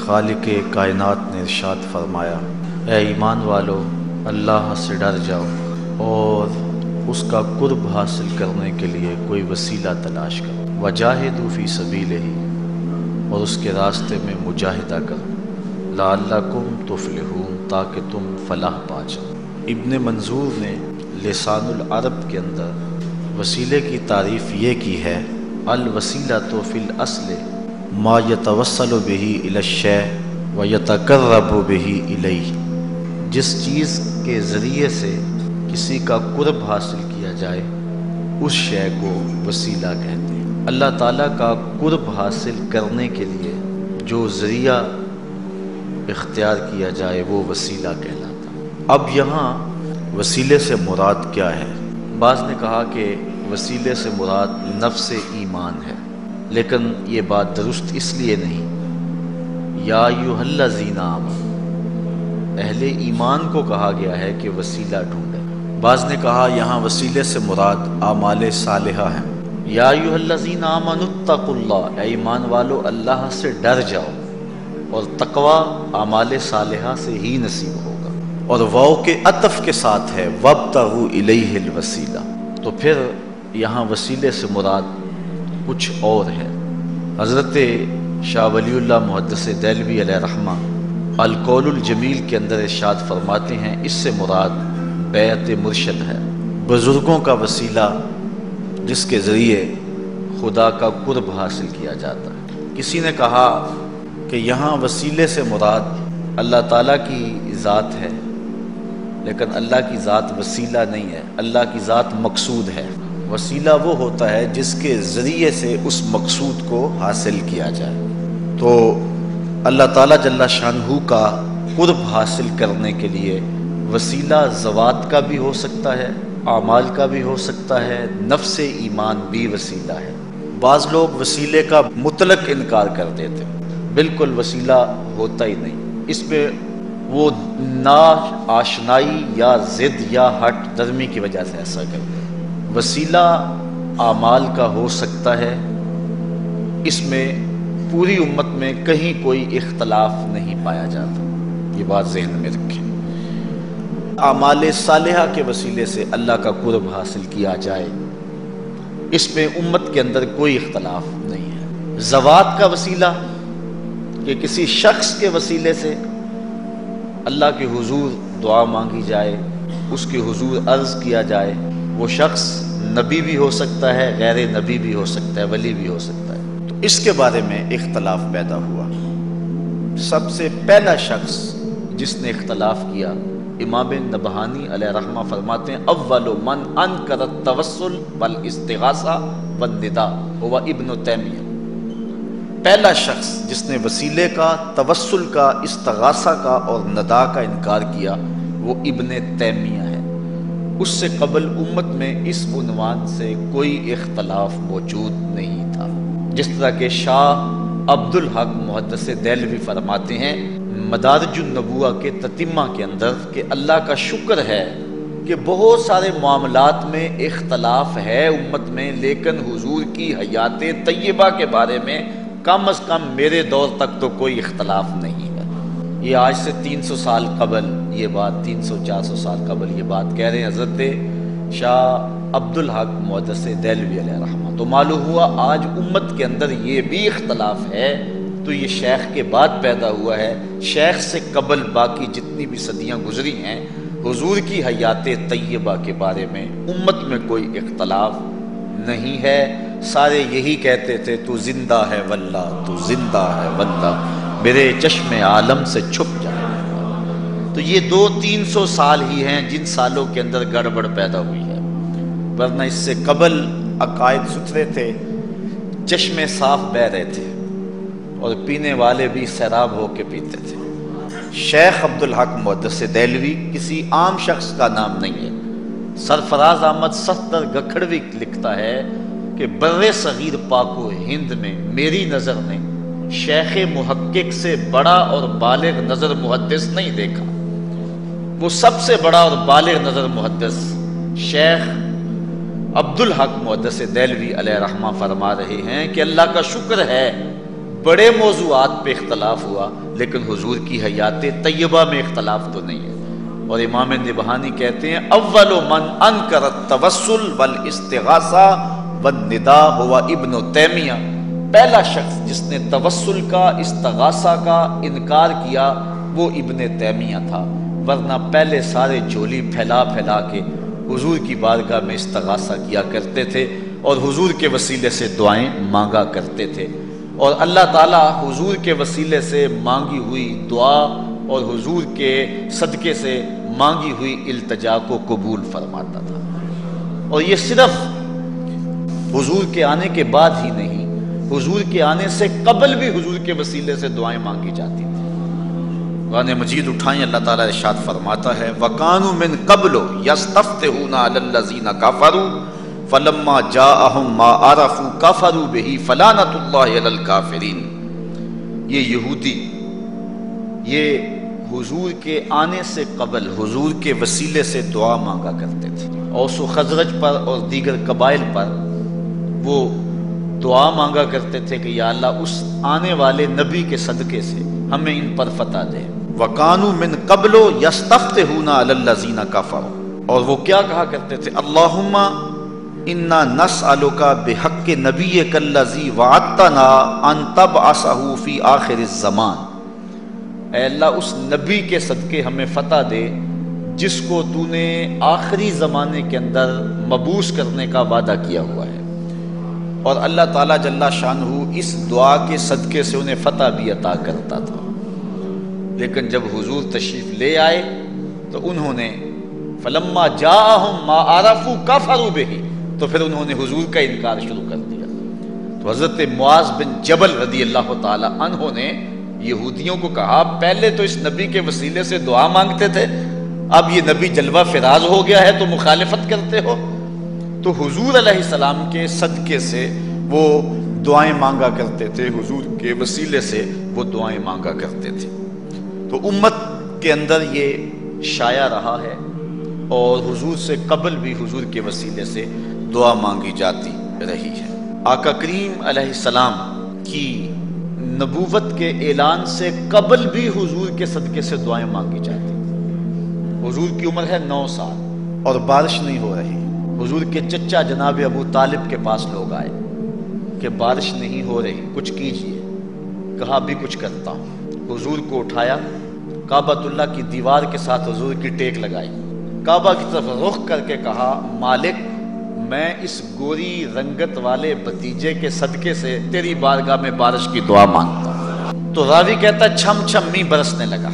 خالق کائنات نے ارشاد فرمایا، اے ایمان والو اللہ سے ڈر جاؤ اور اس کا قرب حاصل کرنے کے لیے کوئی وسیلہ تلاش کرو، وجاہدوا فی سبیلہ، اور اس کے راستے میں مجاہدہ کرو، لعلکم تفلحون، تاکہ تم فلاح پا جاؤ۔ ابن منظور نے لسان العرب کے اندر وسیلے کی تعریف یہ کی ہے، الوسیلۃ فی الاصل ما یتوسل بہ الی الشیء ویتقرب بہ الیہ، جس چیز کے ذریعے سے کسی کا قرب حاصل کیا جائے اس شے کو وسیلہ کہتے ہیں۔ اللہ تعالیٰ کا قرب حاصل کرنے کے لیے جو ذریعہ اختیار کیا جائے وہ وسیلہ کہلاتا ہے۔ اب یہاں وسیلے سے مراد کیا ہے؟ بعض نے کہا کہ وسیلے سے مراد نفس ایمان ہے، لیکن یہ بات درست اس لیے نہیں۔ یا ایھا الذین آمنوا، اہل ایمان کو کہا گیا ہے کہ وسیلہ ڈھونڈیں۔ بعض نے کہا یہاں وسیلے سے مراد اعمال صالحہ ہیں۔ یا ایھا الذین آمنوا اتقوا اللہ، اے ایمان والو اللہ سے ڈر جاؤ، اور تقوی اعمال صالحہ سے ہی نصیب ہوگا۔ اور واو کے عطف کے ساتھ ہے وابتغوا الیہ الوسیلہ، تو پھر یہاں وسیلے سے مراد کچھ اور ہے۔ حضرت شاہ ولی اللہ محدث دہلوی علیہ رحمہ القول الجمیل کے اندر ارشاد فرماتے ہیں، اس سے مراد بیعت مرشد ہے، بزرگوں کا وسیلہ جس کے ذریعے خدا کا قرب حاصل کیا جاتا ہے۔ کسی نے کہا کہ یہاں وسیلے سے مراد اللہ تعالیٰ کی ذات ہے، لیکن اللہ کی ذات وسیلہ نہیں ہے، اللہ کی ذات مقصود ہے۔ وسیلہ وہ ہوتا ہے جس کے ذریعے سے اس مقصود کو حاصل کیا جائے۔ تو اللہ تعالیٰ جل شانہ کا قرب حاصل کرنے کے لیے وسیلہ ذوات کا بھی ہو سکتا ہے، اعمال کا بھی ہو سکتا ہے، نفس ایمان بھی وسیلہ ہے۔ بعض لوگ وسیلے کا مطلق انکار کر دیتے، بالکل وسیلہ ہوتا ہی نہیں، اس میں وہ نا آشنائی یا ضد یا ہٹ درمی کی وجہ سے ایسا کرتے ہیں۔ وسیلہ اعمال کا ہو سکتا ہے، اس میں پوری امت میں کہیں کوئی اختلاف نہیں پایا جاتا، یہ بات ذہن میں رکھیں۔ اعمال صالحہ کے وسیلے سے اللہ کا قرب حاصل کیا جائے، اس میں امت کے اندر کوئی اختلاف نہیں ہے۔ ذوات کا وسیلہ کہ کسی شخص کے وسیلے سے اللہ کے حضور دعا مانگی جائے، اس کے حضور عرض کیا جائے، وہ شخص نبی بھی ہو سکتا ہے، غیر نبی بھی ہو سکتا ہے، ولی بھی ہو سکتا ہے، تو اس کے بارے میں اختلاف پیدا ہوا۔ سب سے پہلا شخص جس نے اختلاف کیا، امام نبہانی علیہ رحمہ فرماتے ہیں، اول من انکر التوسل والاستغاثہ والنداء هو ابن تیمیہ۔ پہلا شخص جس نے وسیلے کا، توسل کا، استغاثہ کا اور ندا کا انکار کیا وہ ابن تیمیہ ہے۔ اس سے قبل امت میں اس عنوان سے کوئی اختلاف موجود نہیں تھا۔ جس طرح کہ شاہ عبد الحق محدث دہلوی فرماتے ہیں مدارج النبوہ کے تتمہ کے اندر کہ اللہ کا شکر ہے کہ بہت سارے معاملات میں اختلاف ہے امت میں، لیکن حضور کی حیات طیبہ کے بارے میں کم از کم میرے دور تک تو کوئی اختلاف نہیں ہے۔ یہ آج سے 300 سال قبل یہ بات، 300-400 سال قبل یہ بات کہہ رہے ہیں حضرت شاہ عبد الحق محدث دہلوی علیہ رحمہ۔ تو معلوم ہوا آج امت کے اندر یہ بھی اختلاف ہے تو یہ شیخ کے بعد پیدا ہوا ہے۔ شیخ سے قبل باقی جتنی بھی صدیاں گزری ہیں، حضور کی حیات طیبہ کے بارے میں امت میں کوئی اختلاف نہیں ہے۔ سارے یہی کہتے تھے تو زندہ ہے واللہ، تو زندہ ہے واللہ، میرے چشم عالم سے چھپ جائے۔ تو یہ 200-300 سال ہی ہیں جن سالوں کے اندر گڑبڑ پیدا ہوئی ہے، ورنہ اس سے قبل عقائد ستھرے تھے، چشمے صاف بہہ رہے تھے اور پینے والے بھی سیراب ہو کے پیتے تھے۔ شیخ عبد الحق محدث دہلوی کسی عام شخص کا نام نہیں ہے۔ سرفراز احمد صفدر گکھڑوی لکھتا ہے کہ بر صغیر پاک و ہند میں میری نظر نے شیخ محقق سے بڑا اور بالغ نظر محدث نہیں دیکھا۔ وہ سب سے بڑا اور بالغ نظر محدث شیخ عبد الحق محدث دہلوی علیہ رحمہ فرما رہے ہیں کہ اللہ کا شکر ہے بڑے موضوعات پہ اختلاف ہوا، لیکن حضور کی حیات طیبہ میں اختلاف تو نہیں ہے۔ اور امام نبہانی کہتے ہیں اول من انکر التوسل والاستغاثہ والنداء ہوا ابن تیمیہ، پہلا شخص جس نے توسل کا، استغاثہ کا انکار کیا وہ ابن تیمیہ تھا، ورنہ پہلے سارے جھولی پھیلا پھیلا کے حضور کی بارگاہ میں استغاثہ کیا کرتے تھے اور حضور کے وسیلے سے دعائیں مانگا کرتے تھے، اور اللہ تعالیٰ حضور کے وسیلے سے مانگی ہوئی دعا اور حضور کے صدقے سے مانگی ہوئی التجا کو قبول فرماتا تھا۔ اور یہ صرف حضور کے آنے کے بعد ہی نہیں، حضور کے آنے سے قبل بھی حضور کے وسیلے سے دعائیں مانگی جاتی تھیں۔ قرآن مجید اٹھائیں، اللہ تعالیٰ ارشاد فرماتا ہے وَكَانُوا مِن قَبْلُ يَسْتَفْتِحُونَ عَلَى الَّذِينَ كَفَرُوا فَلَمَّا جَاءَهُم مَّا عَرَفُوا كَفَرُوا بِهِ فَلَعْنَةُ اللَّهِ عَلَى الْكَافِرِينَ۔ یہ یہودی، یہ حضور کے آنے سے قبل حضور کے وسیلے سے دعا مانگا کرتے تھے، اوس و خزرج پر اور دیگر قبائل پر وہ دعا مانگا کرتے تھے کہ یا اللہ اس آنے والے نبی کے صدقے سے ہمیں ان پر فتح دے۔ وَكَانُوا مِن قَبْلُ يَسْتَفْتِحُونَ عَلَى الَّذِينَ كَفَرُوا، اور وہ کیا کہا کرتے تھے اللہم انا نسألک بحق نبیک الذی وعدتنا ان تبعثہ فی آخر الزمان، اے اللہ اس نبی کے صدقے ہمیں فتح دے جس کو تو نے آخری زمانے کے اندر مبعوث کرنے کا وعدہ کیا ہوا ہے۔ اور اللہ تعالیٰ جل شانہ اس دعا کے صدقے سے انہیں فتح بھی عطا کرتا تھا، لیکن جب حضور تشریف لے آئے تو انہوں نے فلما جاءہم ما عرفوا کفروا بہ، تو پھر انہوں نے حضور کا انکار شروع کر دیا۔ تو حضرت معاذ بن جبل رضی اللہ تعالی عنہ نے یہودیوں کو کہا پہلے تو اس نبی کے وسیلے سے دعا مانگتے تھے، اب یہ نبی جلوہ فراز ہو گیا ہے تو مخالفت کرتے ہو۔ تو حضور علیہ السلام کے صدقے سے وہ دعائیں مانگا کرتے تھے، حضور کے وسیلے سے وہ دعائیں مانگا کرتے تھے۔ تو امت کے اندر یہ شائع رہا ہے، اور حضور سے قبل بھی حضور کے وسیلے سے دعا مانگی جاتی رہی ہے۔ آقا کریم علیہ السلام کی نبوت کے اعلان سے قبل بھی حضور کے صدقے سے دعائیں مانگی جاتی۔ حضور کی عمر ہے 9 سال اور بارش نہیں ہو رہی۔ حضور کے چچا جناب ابو طالب کے پاس لوگ آئے کہ بارش نہیں ہو رہی، کچھ کیجئے۔ کہا بھی کچھ کرتا ہوں۔ حضور کو اٹھایا، کعبۃ اللہ کی دیوار کے ساتھ حضور کی ٹیک لگائی، کعبہ کی طرف رخ کر کے کہا مالک میں اس گوری رنگت والے بھتیجے کے صدقے سے تیری بارگاہ میں بارش کی دعا مانگتا ہوں۔ تو راوی کہتا چھم چھم می برسنے لگا۔